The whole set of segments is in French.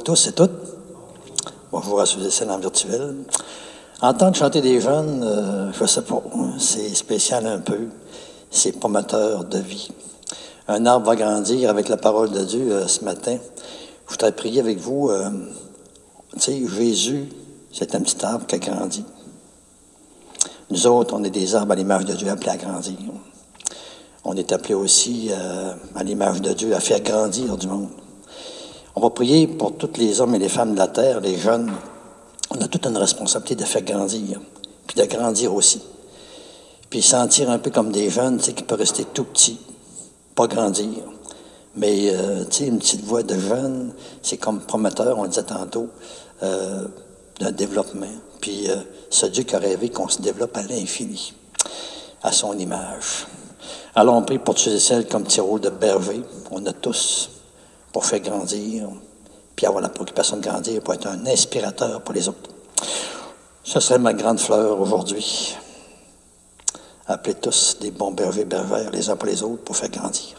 tous et toutes. Bonjour à ceux et celles en virtuel. Entendre chanter des jeunes, je ne sais pas, c'est spécial un peu. C'est promoteur de vie. Un arbre va grandir avec la parole de Dieu ce matin. Je voudrais prier avec vous. Tu sais, Jésus, c'est un petit arbre qui a grandi. Nous autres, on est des arbres à l'image de Dieu appelés à grandir. On est appelés aussi à l'image de Dieu à faire grandir du monde. On va prier pour tous les hommes et les femmes de la terre, les jeunes. On a toute une responsabilité de faire grandir, puis de grandir aussi. Puis sentir un peu comme des jeunes, tu sais, qui peuvent rester tout petits, pas grandir. Mais, tu sais, une petite voix de jeune, c'est comme prometteur, on le disait tantôt, d'un développement. Puis, ce Dieu qui a rêvé qu'on se développe à l'infini, à son image. Alors, on prie pour tous et celles comme petit rôle de berger. On a tous pour faire grandir, puis avoir la préoccupation de grandir, pour être un inspirateur pour les autres. Ce serait ma grande fleur aujourd'hui. Appelez tous des bons bergers, bergères, les uns pour les autres, pour faire grandir.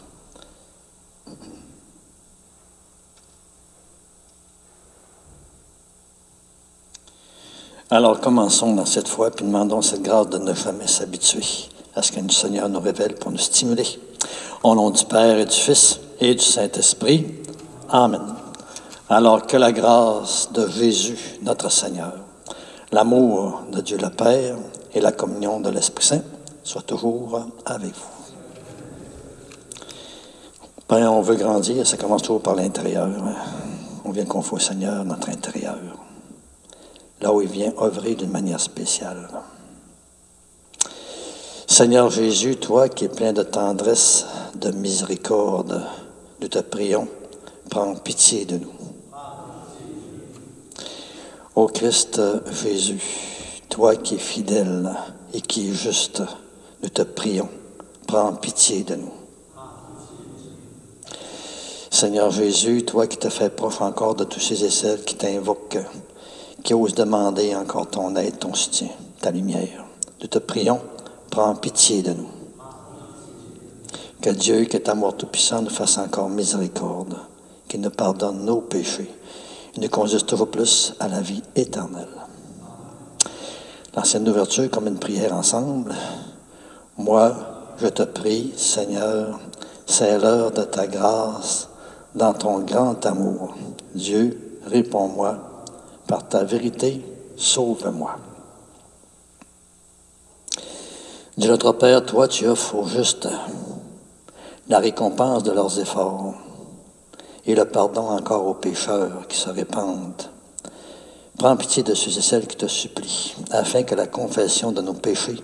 Alors, commençons dans cette foi, puis demandons cette grâce de ne jamais s'habituer à ce que le Seigneur nous révèle pour nous stimuler. Au nom du Père et du Fils et du Saint-Esprit. Amen. Alors que la grâce de Jésus, notre Seigneur, l'amour de Dieu le Père et la communion de l'Esprit Saint soient toujours avec vous. Père, on veut grandir, ça commence toujours par l'intérieur. On vient confier au Seigneur notre intérieur. Là où il vient œuvrer d'une manière spéciale. Seigneur Jésus, toi qui es plein de tendresse, de miséricorde, nous te prions, prends pitié de nous. Ô Christ Jésus, toi qui es fidèle et qui es juste, nous te prions, prends pitié de nous. Seigneur Jésus, toi qui te fais proche encore de tous ces et celles qui t'invoquent, qui osent demander encore ton aide, ton soutien, ta lumière. Nous te prions, prends pitié de nous. Que Dieu, qui est amour tout-puissant, nous fasse encore miséricorde, qu'il nous pardonne nos péchés, et nous conduise toujours plus à la vie éternelle. L'ancienne ouverture comme une prière ensemble. Moi, je te prie, Seigneur, c'est l'heure de ta grâce, dans ton grand amour. Dieu, réponds-moi. Par ta vérité, sauve-moi. Dieu notre Père, toi, tu offres aux justes la récompense de leurs efforts et le pardon encore aux pécheurs qui se répandent. Prends pitié de ceux et celles qui te supplient, afin que la confession de nos péchés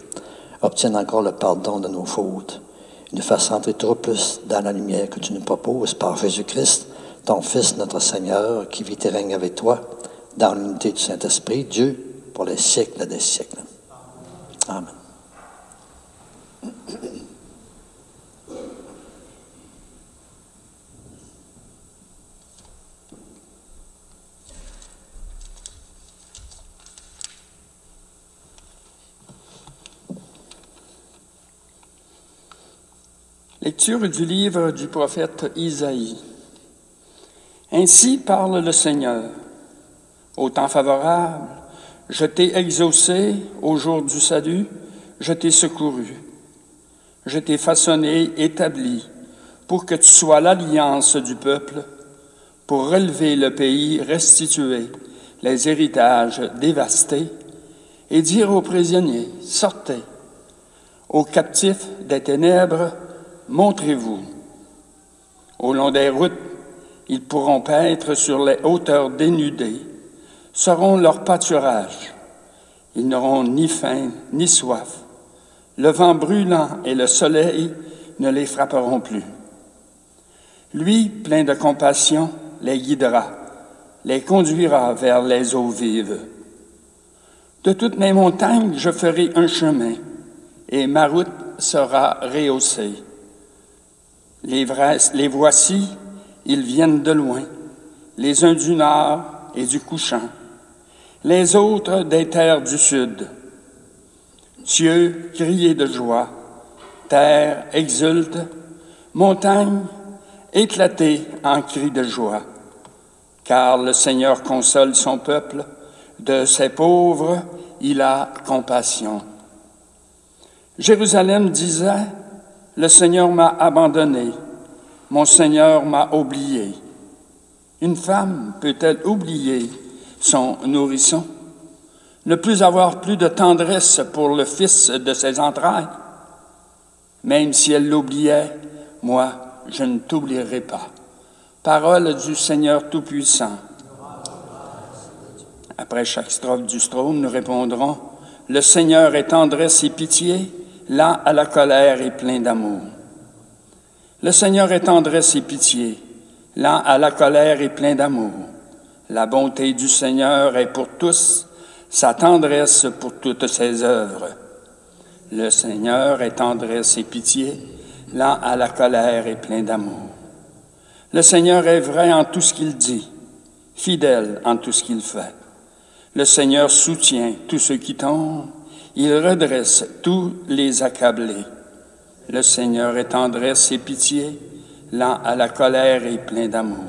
obtienne encore le pardon de nos fautes et nous fasse entrer toujours plus dans la lumière que tu nous proposes par Jésus-Christ, ton Fils, notre Seigneur, qui vit et règne avec toi, dans l'unité du Saint-Esprit, Dieu, pour les siècles des siècles. Amen. Lecture du livre du prophète Isaïe. Ainsi parle le Seigneur. Au temps favorable, je t'ai exaucé, au jour du salut, je t'ai secouru. Je t'ai façonné, établi, pour que tu sois l'alliance du peuple, pour relever le pays restitué, les héritages dévastés, et dire aux prisonniers, sortez, aux captifs des ténèbres, montrez-vous. Au long des routes, ils pourront paître sur les hauteurs dénudées, seront leur pâturage. Ils n'auront ni faim ni soif. Le vent brûlant et le soleil ne les frapperont plus. Lui, plein de compassion, les guidera, les conduira vers les eaux vives. De toutes mes montagnes, je ferai un chemin, et ma route sera rehaussée. Les voici, ils viennent de loin, les uns du nord et du couchant, les autres des terres du sud. Cieux, criez de joie, terre, exulte, montagne, éclatez en cris de joie. car le Seigneur console son peuple, de ses pauvres il a compassion. Jérusalem disait, « Le Seigneur m'a abandonné, mon Seigneur m'a oublié. » Une femme peut-elle oublier son nourrisson, ne plus avoir plus de tendresse pour le fils de ses entrailles? Même si elle l'oubliait, moi, je ne t'oublierai pas. Parole du Seigneur Tout-Puissant. Après chaque strophe du psaume, nous répondrons, « Le Seigneur est tendresse et pitié, lent à la colère et plein d'amour. » Le Seigneur est tendresse et pitié, lent à la colère et plein d'amour. La bonté du Seigneur est pour tous, sa tendresse pour toutes ses œuvres. Le Seigneur est tendresse et pitié, lent à la colère et plein d'amour. Le Seigneur est vrai en tout ce qu'il dit, fidèle en tout ce qu'il fait. Le Seigneur soutient tous ceux qui tombent, il redresse tous les accablés. Le Seigneur est tendresse et pitié, lent à la colère et plein d'amour.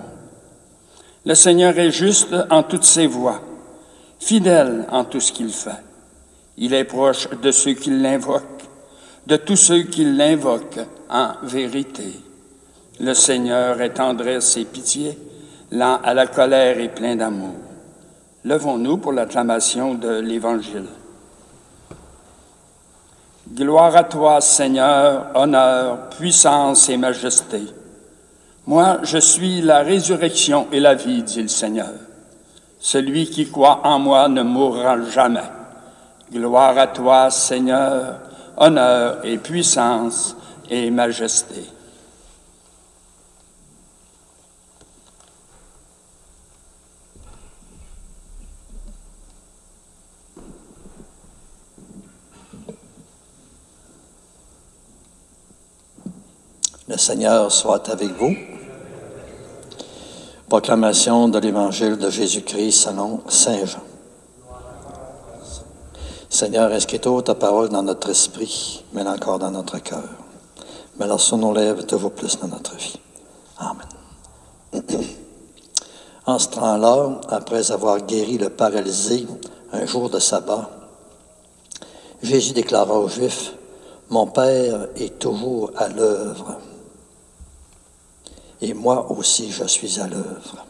Le Seigneur est juste en toutes ses voies, fidèle en tout ce qu'il fait. Il est proche de ceux qui l'invoquent, de tous ceux qui l'invoquent en vérité. Le Seigneur est tendresse et pitié, lent à la colère et plein d'amour. Levons-nous pour l'acclamation de l'Évangile. Gloire à toi, Seigneur, honneur, puissance et majesté. Moi, je suis la résurrection et la vie, dit le Seigneur. Celui qui croit en moi ne mourra jamais. Gloire à toi, Seigneur, honneur et puissance et majesté. Le Seigneur soit avec vous. Proclamation de l'Évangile de Jésus-Christ selon Saint Jean. Seigneur, inscris ta parole dans notre esprit, mais encore dans notre cœur. Mais lorsqu'on nous lève toujours plus dans notre vie. Amen. En ce temps-là, après avoir guéri le paralysé un jour de sabbat, Jésus déclara aux Juifs, « Mon Père est toujours à l'œuvre. Et moi aussi, je suis à l'œuvre. »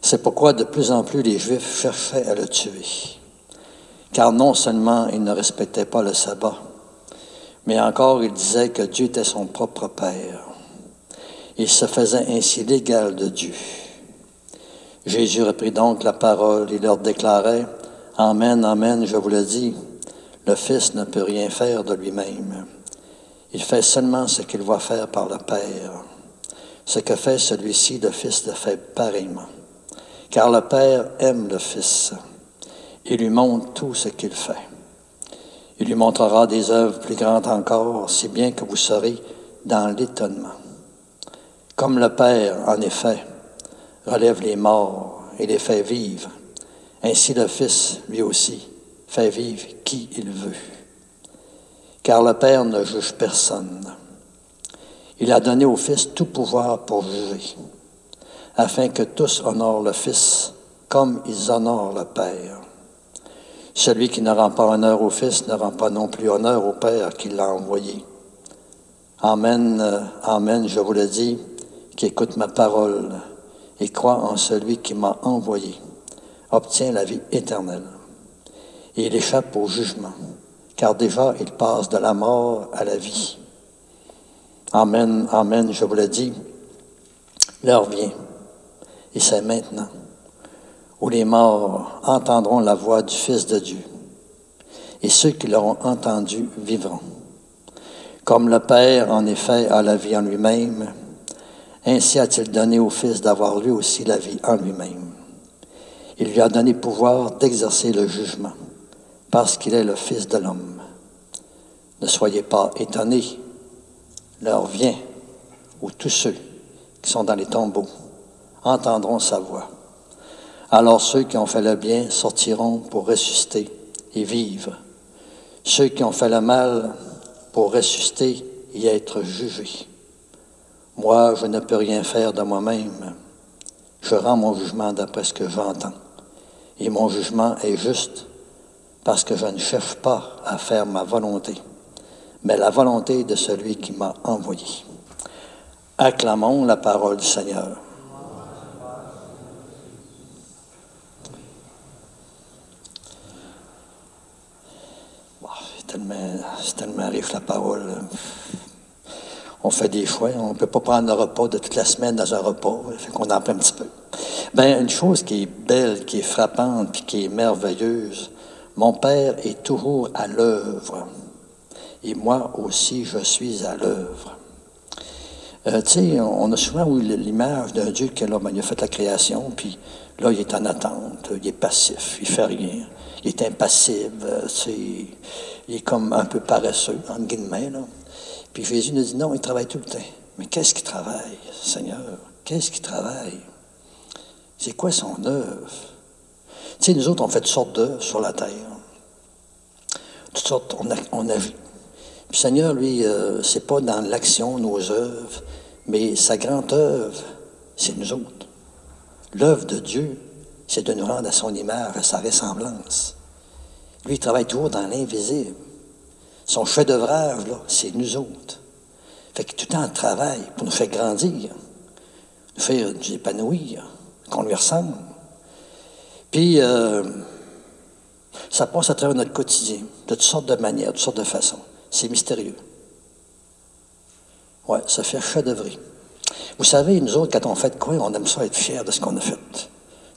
C'est pourquoi de plus en plus les Juifs cherchaient à le tuer. Car non seulement ils ne respectaient pas le sabbat, mais encore ils disaient que Dieu était son propre Père. Il se faisait ainsi l'égal de Dieu. Jésus reprit donc la parole et leur déclarait, « Amen, amen, je vous le dis, le Fils ne peut rien faire de lui-même. Il fait seulement ce qu'il voit faire par le Père. Ce que fait celui-ci, le Fils le fait pareillement. Car le Père aime le Fils et lui montre tout ce qu'il fait. Il lui montrera des œuvres plus grandes encore, si bien que vous serez dans l'étonnement. Comme le Père, en effet, relève les morts et les fait vivre, ainsi le Fils, lui aussi, fait vivre qui il veut. Car le Père ne juge personne. Il a donné au Fils tout pouvoir pour juger, afin que tous honorent le Fils comme ils honorent le Père. Celui qui ne rend pas honneur au Fils ne rend pas non plus honneur au Père qui l'a envoyé. Amen, amen, je vous le dis, qui écoute ma parole et croit en celui qui m'a envoyé, obtient la vie éternelle. Et il échappe au jugement, car déjà il passe de la mort à la vie. Amen, amen, je vous le dis, l'heure vient, et c'est maintenant, où les morts entendront la voix du Fils de Dieu, et ceux qui l'auront entendu vivront. Comme le Père, en effet, a la vie en lui-même, ainsi a-t-il donné au Fils d'avoir lui aussi la vie en lui-même. Il lui a donné pouvoir d'exercer le jugement, parce qu'il est le Fils de l'homme. Ne soyez pas étonnés, l'heure vient où tous ceux qui sont dans les tombeaux entendront sa voix. Alors ceux qui ont fait le bien sortiront pour ressusciter et vivre. Ceux qui ont fait le mal pour ressusciter et être jugés. Moi, je ne peux rien faire de moi-même. Je rends mon jugement d'après ce que j'entends. Et mon jugement est juste parce que je ne cherche pas à faire ma volonté, mais la volonté de celui qui m'a envoyé. Acclamons la parole du Seigneur. Bon, c'est tellement riche la parole. On fait des choix, on ne peut pas prendre le repas de toute la semaine dans un repas, fait qu'on en prend un petit peu. Bien, une chose qui est belle, qui est frappante, puis qui est merveilleuse, mon Père est toujours à l'œuvre. Et moi aussi, je suis à l'œuvre. Tu sais, on a souvent eu l'image d'un Dieu qui là, il a fait la création, puis là, il est en attente, il est passif, il fait rien, il est impassible, il est comme un peu paresseux, entre guillemets, là. Puis Jésus nous dit, non, il travaille tout le temps. Mais qu'est-ce qu'il travaille, Seigneur? Qu'est-ce qu'il travaille? C'est quoi son œuvre? Tu sais, nous autres, on fait toutes sortes d'œuvres sur la terre. Toutes sortes, on agit. Puis Seigneur, lui, c'est pas dans l'action, nos œuvres, mais sa grande œuvre, c'est nous autres. L'œuvre de Dieu, c'est de nous rendre à son image, à sa ressemblance. Lui, il travaille toujours dans l'invisible. Son chef-d'œuvrage, là, c'est nous autres. Fait que tout le temps, on travaille pour nous faire grandir, nous faire nous épanouir, qu'on lui ressemble. Puis, ça passe à travers notre quotidien, de toutes sortes de manières, de toutes sortes de façons. C'est mystérieux. Ouais, ça fait chef-d'œuvre. Vous savez, nous autres, quand on fait de quoi, on aime ça être fiers de ce qu'on a fait.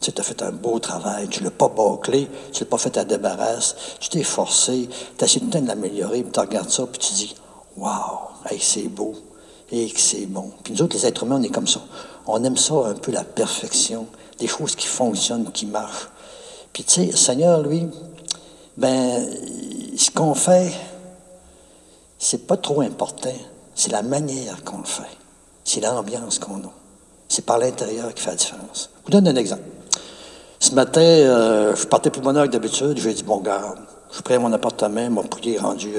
Tu sais, tu as fait un beau travail, tu ne l'as pas bâclé, tu ne l'as pas fait à débarrasse, tu t'es forcé, tu as essayé tout le temps de l'améliorer, puis tu regardes ça, puis tu dis « Wow, hey, c'est beau, et que c'est bon. » Puis nous autres, les êtres humains, on est comme ça. On aime ça un peu, la perfection, des choses qui fonctionnent, qui marchent. Puis tu sais, le Seigneur, lui, ben, ce qu'on fait, c'est pas trop important. C'est la manière qu'on le fait. C'est l'ambiance qu'on a. C'est par l'intérieur qui fait la différence. Je vous donne un exemple. Ce matin, je partais plus bonne heure que d'habitude. J'ai dit, bon, garde, je prends mon appartement, mon prier rendu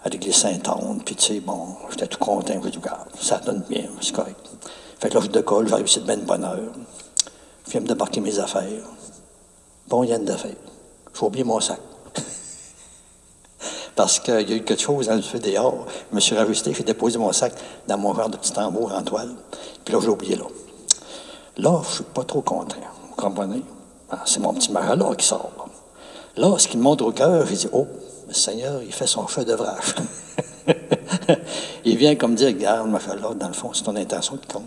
à l'église Sainte-Anne. Puis, tu sais, bon, j'étais tout content. J'ai dit, garde, ça donne bien, c'est correct. Fait que là, je décolle, j'arrive ici de bien bonne heure. Je viens me débarquer mes affaires. Bon, il y a une d'affaires. J'ai oublié mon sac. Parce qu'il y a eu quelque chose dans le feu dehors. Je me suis rajusté, j'ai déposé mon sac dans mon genre de petit tambour en toile. Puis là, j'ai oublié là. Là, je ne suis pas trop content. Vous comprenez? Ah, c'est mon petit Mahalor qui sort. Là, ce qui me montre au cœur, j'ai dit, oh, le Seigneur, il fait son feu d'œuvrage. Il vient comme dire, regarde, Mahalor, dans le fond, c'est ton intention qui compte.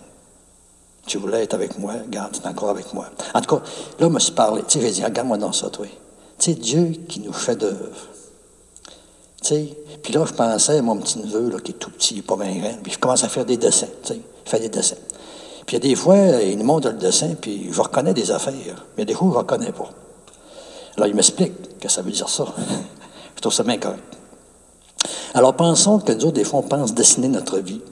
Tu voulais être avec moi, regarde, tu es encore avec moi. En tout cas, là, je me suis parlé. Tu sais, j'ai dit, regarde-moi dans ça, toi. Tu sais, Dieu qui nous fait d'œuvre. Tu sais, puis là, je pensais à mon petit neveu, là, qui est tout petit, il n'est pas bien grand, puis je commence à faire des dessins, tu sais, il fait des dessins. Puis il y a des fois, il nous montre le dessin, puis je reconnais des affaires, mais il y a des fois, je ne reconnais pas. Alors, il m'explique que ça veut dire ça. Je trouve ça bien correct. Alors, pensons que nous autres, des fois, on pense dessiner notre vie.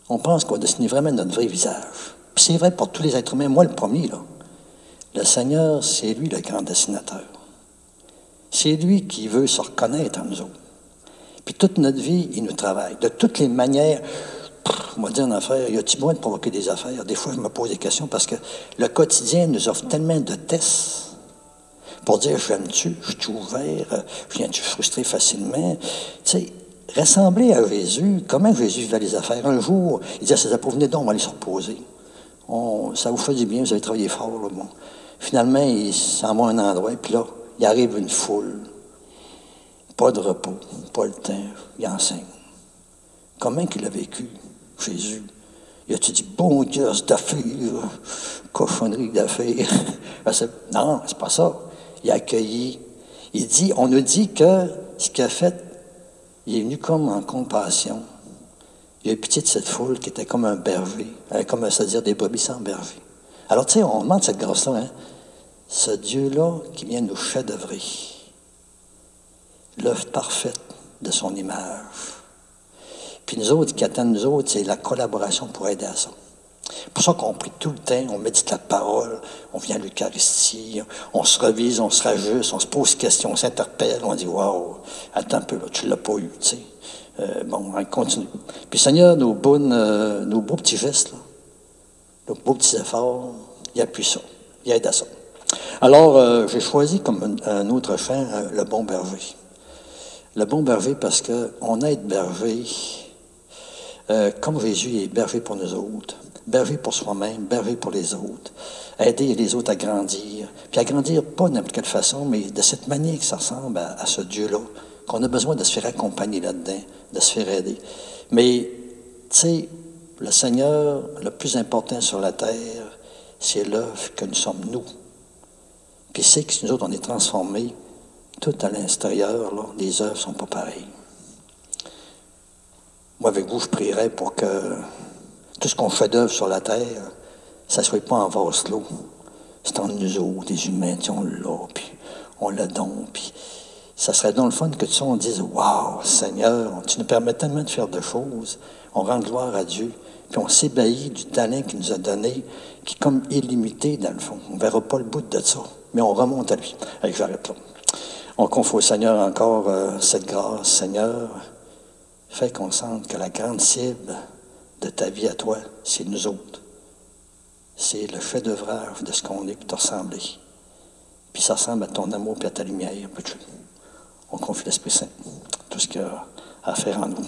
On pense qu'on va dessiner vraiment notre vrai visage. Puis c'est vrai pour tous les êtres humains, moi le premier, là. Le Seigneur, c'est lui le grand dessinateur. C'est lui qui veut se reconnaître en nous autres. Puis toute notre vie, il nous travaille. De toutes les manières, on va dire une affaire, y a-t-il moyen de provoquer des affaires? Des fois, je me pose des questions parce que le quotidien nous offre tellement de tests pour dire, j'aime-tu, je suis ouvert, je viens-tu frustrer facilement? Tu sais, ressembler à Jésus, comment Jésus vivait les affaires? Un jour, il disait à ses apôtres, venez donc, on va aller se reposer. Ça vous fait du bien, vous avez travaillé fort. Là, bon. Finalement, il s'en va à un endroit, puis là, il arrive une foule. Pas de repos, pas le temps, il enseigne. Comment qu'il a vécu, Jésus? Il a-tu dit, bon Dieu, cette affaire, cochonnerie d'affaires? Non, c'est pas ça. Il a accueilli. Il dit, on nous dit que ce qu'il a fait, il est venu comme en compassion. Il a eu pitié de cette foule qui était comme un berger, comme, c'est-à-dire des brebis sans berger. Alors, tu sais, on demande cette grâce-là, hein? Ce Dieu-là qui vient nous chef-d'œuvrer, l'œuvre parfaite de son image. Puis nous autres, qui attendent nous autres, c'est la collaboration pour aider à ça. C'est pour ça qu'on prie tout le temps, on médite la parole, on vient à l'Eucharistie, on se revise, on se rajuste, on se pose des questions, on s'interpelle, on dit « Wow, attends un peu, là, tu ne l'as pas eu, tu sais. » Bon, on continue. Puis Seigneur, nos beaux petits gestes, là, nos beaux petits efforts, il appuie ça, il aide à ça. Alors, j'ai choisi comme un autre chant, le bon berger. Le bon berger parce qu'on aide berger, comme Jésus est berger pour nous autres, berger pour soi-même, berger pour les autres, aider les autres à grandir, puis à grandir pas de n'importe quelle façon, mais de cette manière que ça ressemble à ce Dieu-là, qu'on a besoin de se faire accompagner là-dedans, de se faire aider. Mais, tu sais, le Seigneur, le plus important sur la terre, c'est l'œuvre que nous sommes nous. Puis c'est que si nous autres, on est transformés, tout à l'intérieur, là, les œuvres ne sont pas pareilles. Moi, avec vous, je prierais pour que tout ce qu'on fait d'œuvre sur la terre, ça ne soit pas en vase clos. C'est en nous autres, des humains, on l'a, puis on le donne, puis ça serait donc le fun que on dise « Wow, Seigneur, tu nous permets tellement de faire de choses, on rend gloire à Dieu, puis on s'ébahit du talent qu'il nous a donné, qui est comme illimité dans le fond. On ne verra pas le bout de ça, mais on remonte à lui. » Allez, j'arrête là. On confie au Seigneur encore cette grâce. Seigneur, fais qu'on sente que la grande cible de ta vie à toi, c'est nous autres. C'est le chef-d'œuvre de ce qu'on est pour te ressembler. Puis ça ressemble à ton amour et à ta lumière. On confie l'Esprit Saint, tout ce qu'il y a à faire en nous.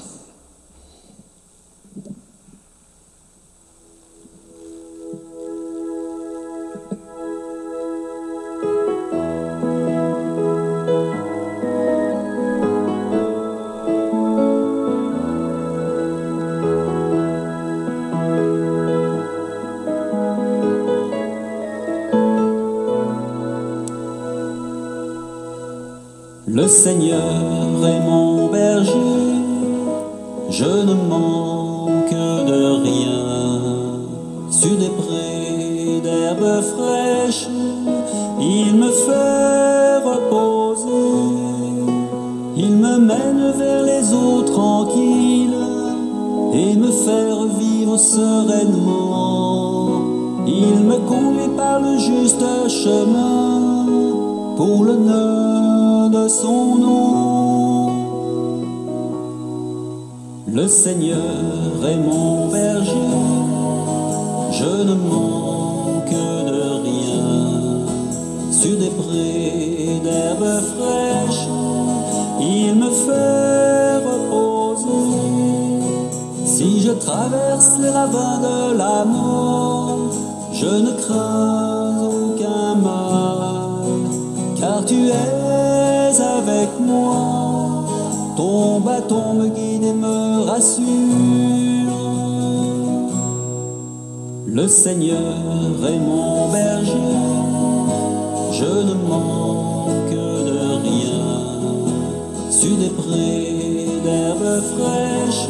Le Seigneur est mon berger, je ne manque de rien. Sur des prés d'herbes fraîches, il me fait reposer. Il me mène vers les eaux tranquilles et me fait revivre sereinement. Il me conduit par le juste chemin pour l'honneur de son nom. Le Seigneur est mon berger, je ne manque de rien. Sur des prés d'herbes fraîches, il me fait reposer. Si je traverse les ravins de la mort, je ne crains aucun mal, car tu es avec moi, ton bâton me guide et me rassure. Le Seigneur est mon berger, je ne manque de rien. Sur des prés d'herbes fraîches,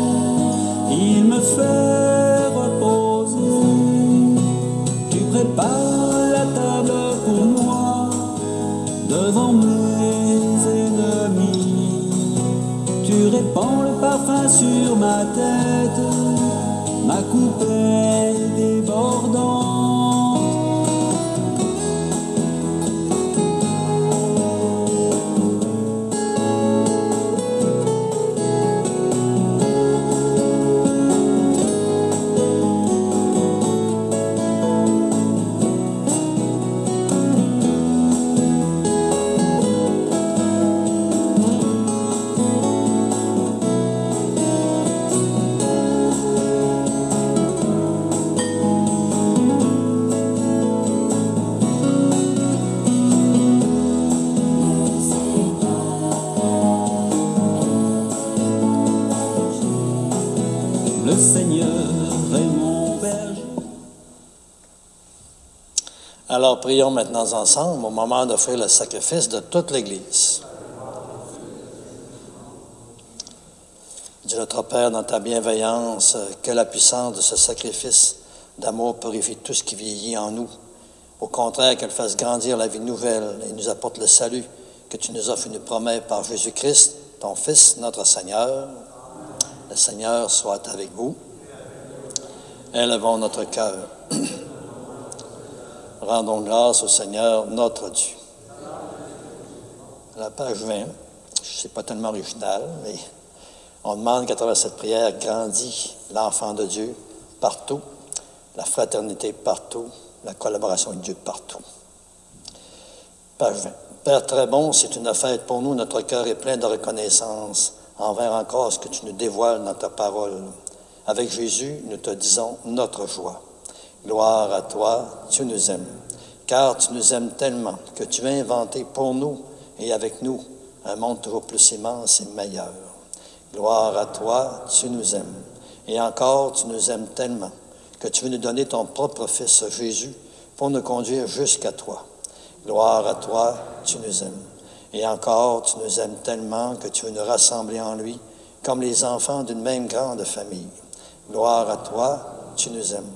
il me fait reposer. Tu prépares la table pour moi devant mes ennemis. Tu répands le parfum sur ma tête, ma coupe est débordante. Le Seigneur est mon berger. Alors, prions maintenant ensemble au moment d'offrir le sacrifice de toute l'Église. Dieu notre Père, dans ta bienveillance, que la puissance de ce sacrifice d'amour purifie tout ce qui vieillit en nous. Au contraire, qu'elle fasse grandir la vie nouvelle et nous apporte le salut que tu nous offres une promesse par Jésus-Christ, ton Fils, notre Seigneur. Le Seigneur soit avec vous. Élevons notre cœur. Rendons grâce au Seigneur, notre Dieu. À la page 20, je ne sais pas tellement original, mais on demande qu'à travers cette prière, grandit l'enfant de Dieu partout. la fraternité partout, la collaboration avec Dieu partout. Page 20. Père très bon, c'est une fête pour nous. Notre cœur est plein de reconnaissance envers encore ce que tu nous dévoiles dans ta parole. Avec Jésus, nous te disons notre joie. Gloire à toi, tu nous aimes. Car tu nous aimes tellement que tu as inventé pour nous et avec nous un monde toujours plus immense et meilleur. Gloire à toi, tu nous aimes. Et encore, tu nous aimes tellement que tu veux nous donner ton propre Fils Jésus pour nous conduire jusqu'à toi. Gloire à toi, tu nous aimes. Et encore, tu nous aimes tellement que tu veux nous rassembler en lui comme les enfants d'une même grande famille. Gloire à toi, tu nous aimes.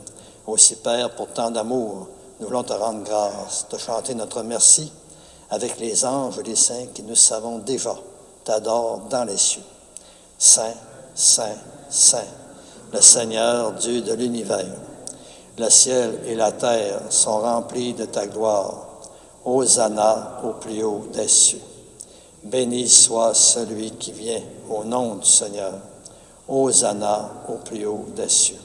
Aussi, Père, pour tant d'amour, nous voulons te rendre grâce, te chanter notre merci avec les anges et les saints qui, nous savons déjà, t'adorent dans les cieux. Saint, Saint, Saint, le Seigneur Dieu de l'univers. Le ciel et la terre sont remplis de ta gloire. Hosanna au plus haut des cieux. Béni soit celui qui vient au nom du Seigneur. Hosanna au plus haut des cieux.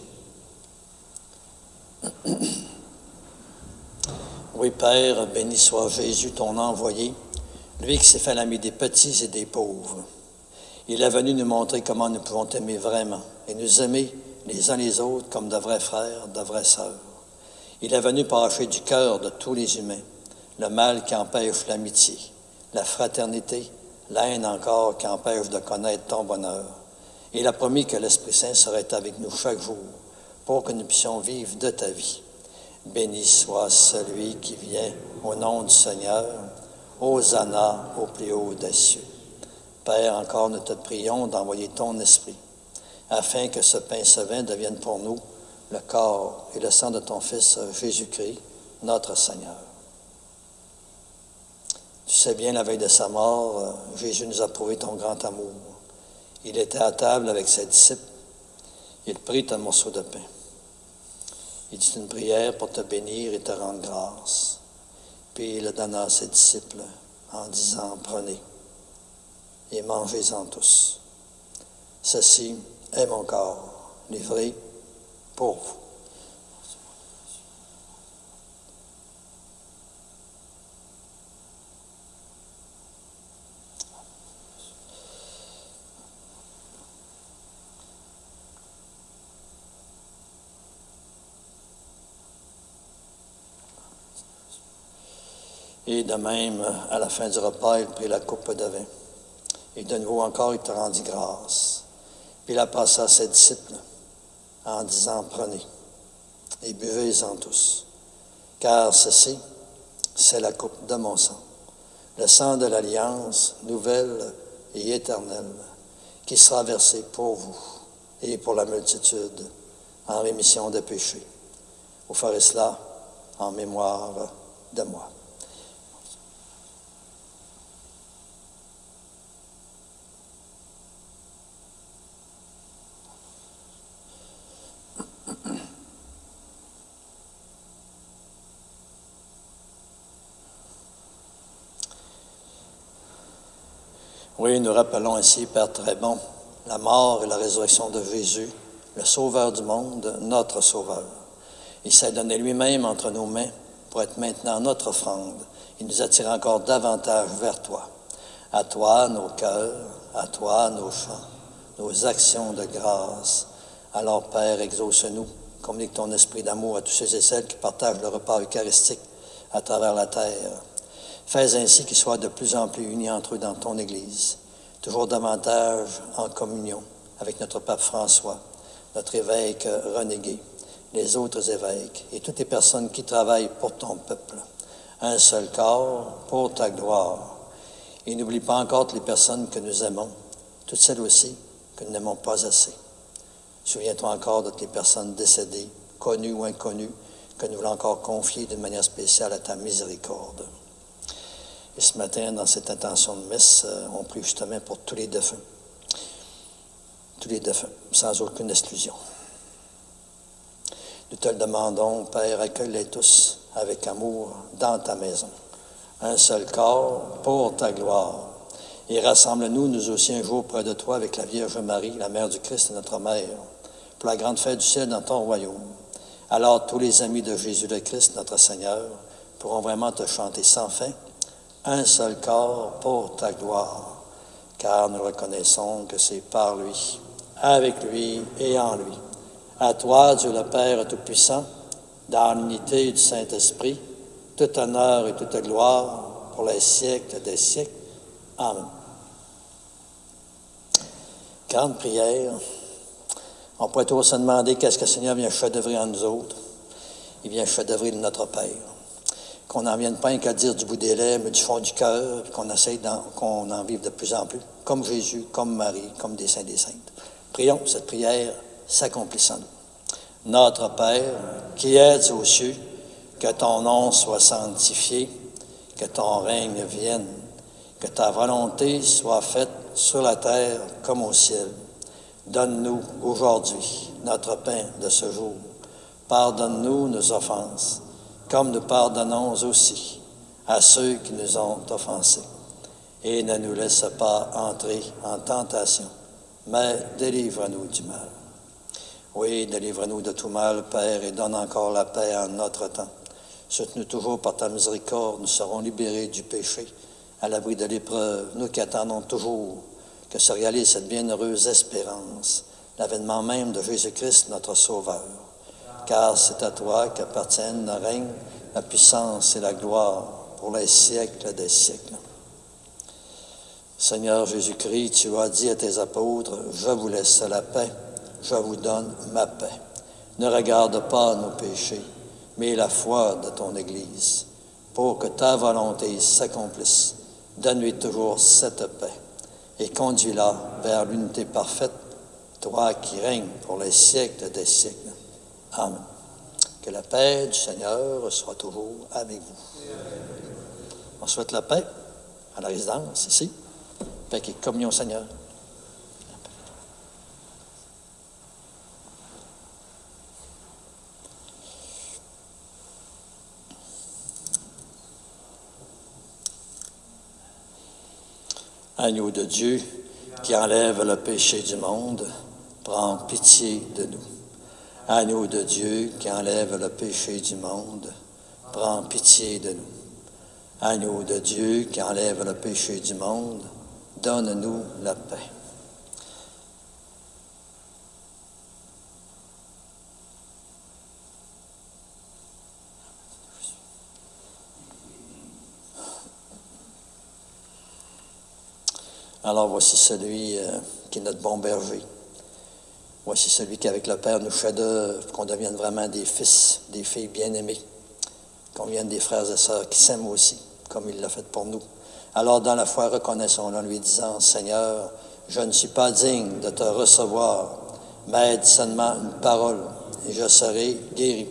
Oui, Père, béni soit Jésus, ton envoyé, lui qui s'est fait l'ami des petits et des pauvres. Il est venu nous montrer comment nous pouvons t'aimer vraiment et nous aimer les uns les autres comme de vrais frères, de vraies sœurs. Il est venu paracher du cœur de tous les humains le mal qui empêche l'amitié, la fraternité, la haine encore qui empêche de connaître ton bonheur. Et il a promis que l'Esprit Saint serait avec nous chaque jour pour que nous puissions vivre de ta vie. Béni soit celui qui vient au nom du Seigneur. Hosanna au plus haut des cieux. Père, encore nous te prions d'envoyer ton Esprit, afin que ce pain et ce vin deviennent pour nous le corps et le sang de ton Fils Jésus-Christ, notre Seigneur. Tu sais bien, la veille de sa mort, Jésus nous a prouvé ton grand amour. Il était à table avec ses disciples. Il prit un morceau de pain. Il dit une prière pour te bénir et te rendre grâce. Puis il le donna à ses disciples en disant, prenez et mangez-en tous. Ceci est mon corps, livré pour vous. Et de même, à la fin du repas, il prit la coupe de vin. Et de nouveau encore, il te rendit grâce. Puis il la passa à ses disciples en disant, prenez et buvez-en tous. Car ceci, c'est la coupe de mon sang, le sang de l'alliance nouvelle et éternelle, qui sera versé pour vous et pour la multitude en rémission des péchés. Vous ferez cela en mémoire de moi. Oui, nous rappelons ainsi, Père très bon, la mort et la résurrection de Jésus, le Sauveur du monde, notre Sauveur. Il s'est donné lui-même entre nos mains pour être maintenant notre offrande. Il nous attire encore davantage vers toi. À toi, nos cœurs, à toi, nos chants, nos actions de grâce. Alors, Père, exauce-nous, communique ton esprit d'amour à tous ceux et celles qui partagent le repas eucharistique à travers la terre. Fais ainsi qu'ils soient de plus en plus unis entre eux dans ton Église, toujours davantage en communion avec notre pape François, notre évêque René, les autres évêques et toutes les personnes qui travaillent pour ton peuple. Un seul corps pour ta gloire. Et n'oublie pas encore toutes les personnes que nous aimons, toutes celles aussi que nous n'aimons pas assez. Souviens-toi encore de toutes les personnes décédées, connues ou inconnues, que nous voulons encore confier d'une manière spéciale à ta miséricorde. Et ce matin, dans cette intention de messe, on prie justement pour tous les défunts, sans aucune exclusion. Nous te le demandons, Père, accueille-les tous avec amour dans ta maison. Un seul corps pour ta gloire. Et rassemble-nous, nous aussi, un jour près de toi avec la Vierge Marie, la Mère du Christ et notre Mère, pour la grande fête du ciel dans ton royaume. Alors tous les amis de Jésus le Christ, notre Seigneur, pourront vraiment te chanter sans fin, un seul corps pour ta gloire, car nous reconnaissons que c'est par lui, avec lui et en lui. À toi, Dieu le Père Tout-Puissant, dans l'unité du Saint-Esprit, tout honneur et toute gloire pour les siècles des siècles. Amen. Grande prière. On pourrait toujours se demander qu'est-ce que le Seigneur vient chef-d'œuvrer en nous autres. Il vient chef-d'œuvrer notre Père. Qu'on n'en vienne pas qu'à dire du bout des lèvres, mais du fond du cœur, puis qu'on essaye qu'on en vive de plus en plus, comme Jésus, comme Marie, comme des saints des saintes. Prions, cette prière s'accomplisse en nous. Notre Père, qui es aux cieux, que ton nom soit sanctifié, que ton règne vienne, que ta volonté soit faite sur la terre comme au ciel. Donne-nous aujourd'hui notre pain de ce jour. Pardonne-nous nos offenses, comme nous pardonnons aussi à ceux qui nous ont offensés. Et ne nous laisse pas entrer en tentation, mais délivre-nous du mal. Oui, délivre-nous de tout mal, Père, et donne encore la paix en notre temps. Soutenus toujours par ta miséricorde, nous serons libérés du péché, à l'abri de l'épreuve, nous qui attendons toujours que se réalise cette bienheureuse espérance, l'avènement même de Jésus-Christ, notre Sauveur. Car c'est à toi qu'appartiennent le règne, la puissance et la gloire pour les siècles des siècles. Seigneur Jésus-Christ, tu as dit à tes apôtres, « Je vous laisse la paix, je vous donne ma paix. Ne regarde pas nos péchés, mais la foi de ton Église, pour que ta volonté s'accomplisse. Donne-lui toujours cette paix et conduis-la vers l'unité parfaite, toi qui règnes pour les siècles des siècles. Amen. Que la paix du Seigneur soit toujours avec vous. On souhaite la paix à la résidence ici. Paix et communion au Seigneur. Agneau de Dieu, qui enlève le péché du monde, prends pitié de nous. Agneau de Dieu, qui enlève le péché du monde, prends pitié de nous. Agneau de Dieu, qui enlève le péché du monde, donne-nous la paix. Alors voici celui qui est notre bon berger. Voici celui qui, avec le Père, nous fait d'œuvre, qu'on devienne vraiment des fils, des filles bien-aimées, qu'on vienne des frères et sœurs qui s'aiment aussi, comme il l'a fait pour nous. Alors, dans la foi, reconnaissons-le en lui disant, « Seigneur, je ne suis pas digne de te recevoir, mais aide seulement une parole, et je serai guéri. »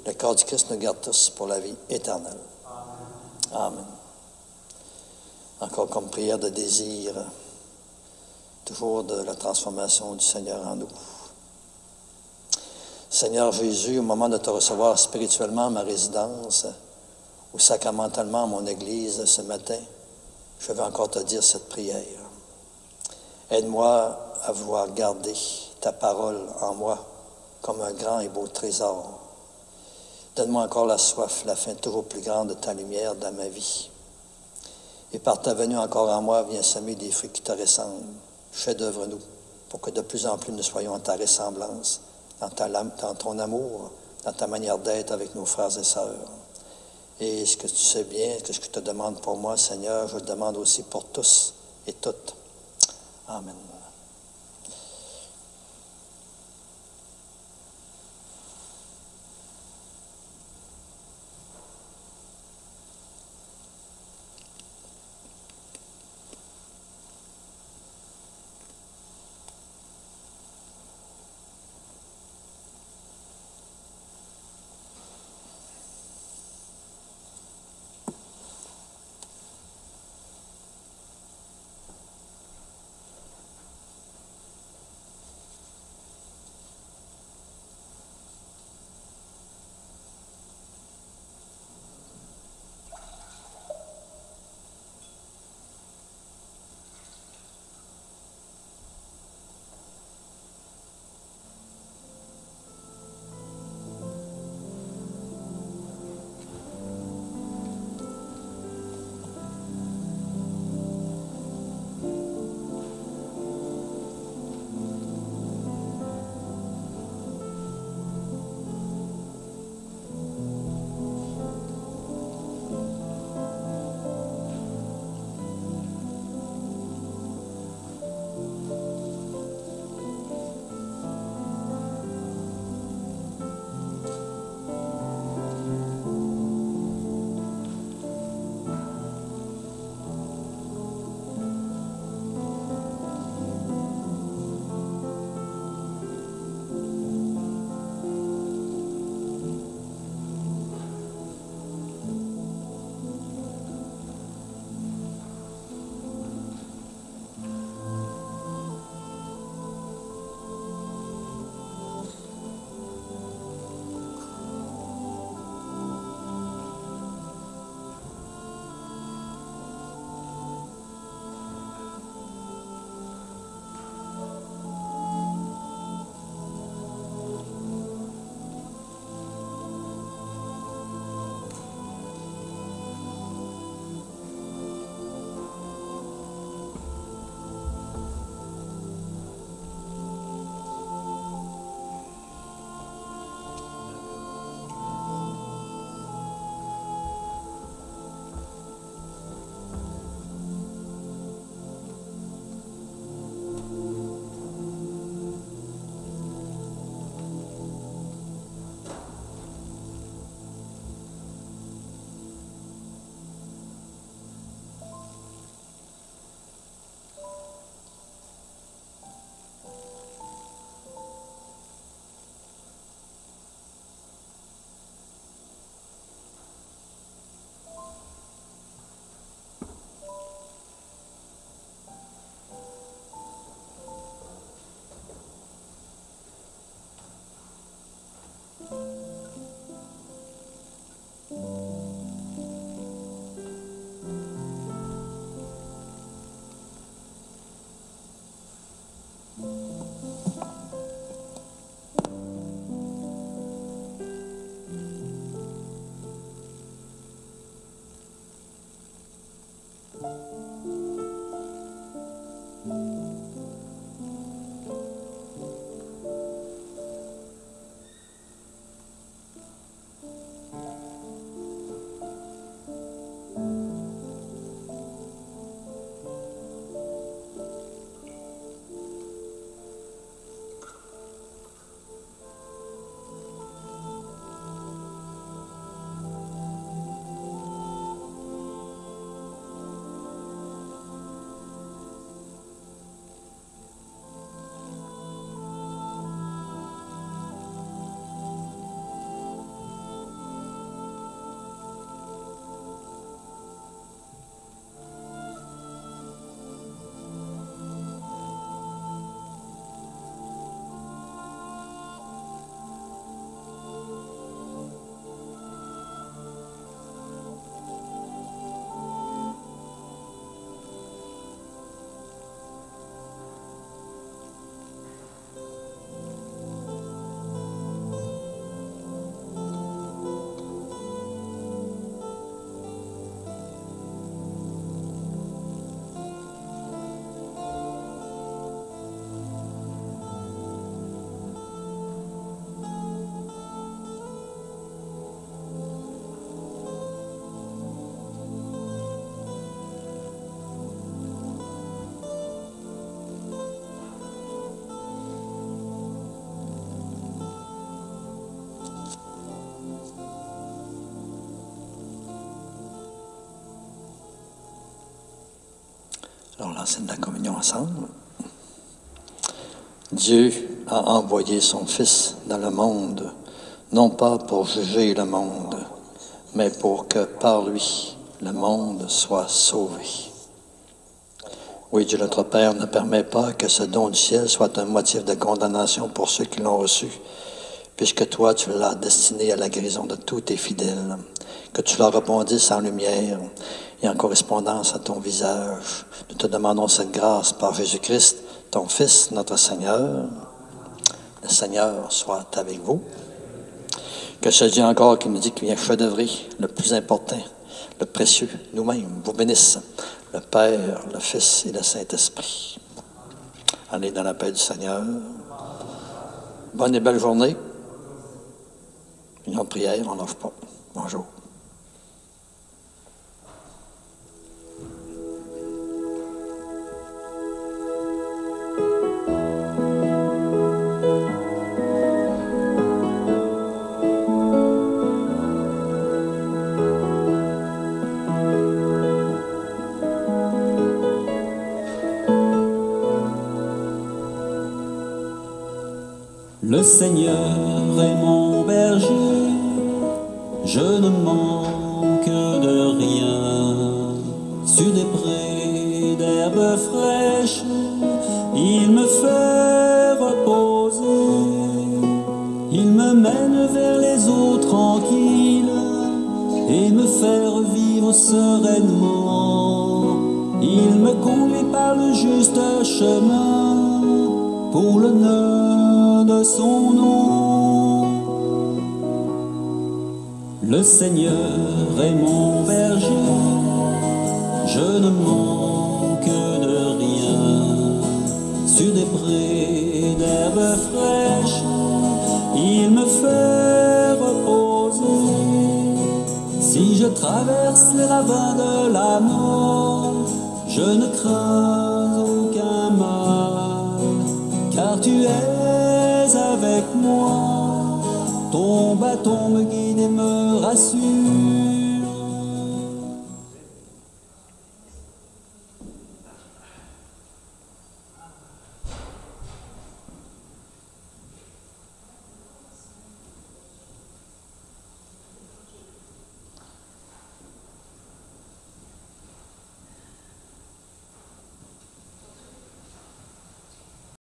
Le corps du Christ nous garde tous pour la vie éternelle. Amen. Encore comme prière de désir, toujours de la transformation du Seigneur en nous. Seigneur Jésus, au moment de te recevoir spirituellement à ma résidence, ou sacramentalement à mon église ce matin, je vais encore te dire cette prière. Aide-moi à vouloir garder ta parole en moi comme un grand et beau trésor. Donne-moi encore la soif, la faim toujours plus grande de ta lumière dans ma vie. Et par ta venue encore en moi, viens semer des fruits qui te ressemblent. Chef-d'œuvre-nous, pour que de plus en plus nous soyons en ta ressemblance, dans ton amour, dans ta manière d'être avec nos frères et sœurs. Et ce que tu sais bien, ce que je te demande pour moi, Seigneur, je le demande aussi pour tous et toutes. Amen. Alors, l'enseigne de la communion ensemble. Dieu a envoyé son Fils dans le monde, non pas pour juger le monde, mais pour que par lui, le monde soit sauvé. Oui, Dieu notre Père ne permet pas que ce don du ciel soit un motif de condamnation pour ceux qui l'ont reçu, puisque toi, tu l'as destiné à la guérison de tous tes fidèles, que tu leur répondisses en lumière et en correspondance à ton visage. Nous te demandons cette grâce par Jésus-Christ, ton Fils, notre Seigneur. Le Seigneur soit avec vous. Que ce Dieu encore qui nous dit qu'il vient chef-d'œuvrer, le plus important, le précieux, nous-mêmes, vous bénisse, le Père, le Fils et le Saint-Esprit. Allez dans la paix du Seigneur. Bonne et belle journée. Union de prière, on n'offre pas. Bonjour. Le Seigneur est mon berger, je ne manque de rien. Sur des prés d'herbes fraîches, il me fait reposer. Il me mène vers les eaux tranquilles et me fait revivre sereinement. Il me conduit par le juste chemin pour l'honneur de son nom. Le Seigneur est mon berger, je ne manque de rien. Sur des prés d'herbes fraîches, il me fait reposer. Si je traverse les ravins de la mort, je ne crains aucun mal, car tu es avec moi. Ton bâton me guide et me rassure.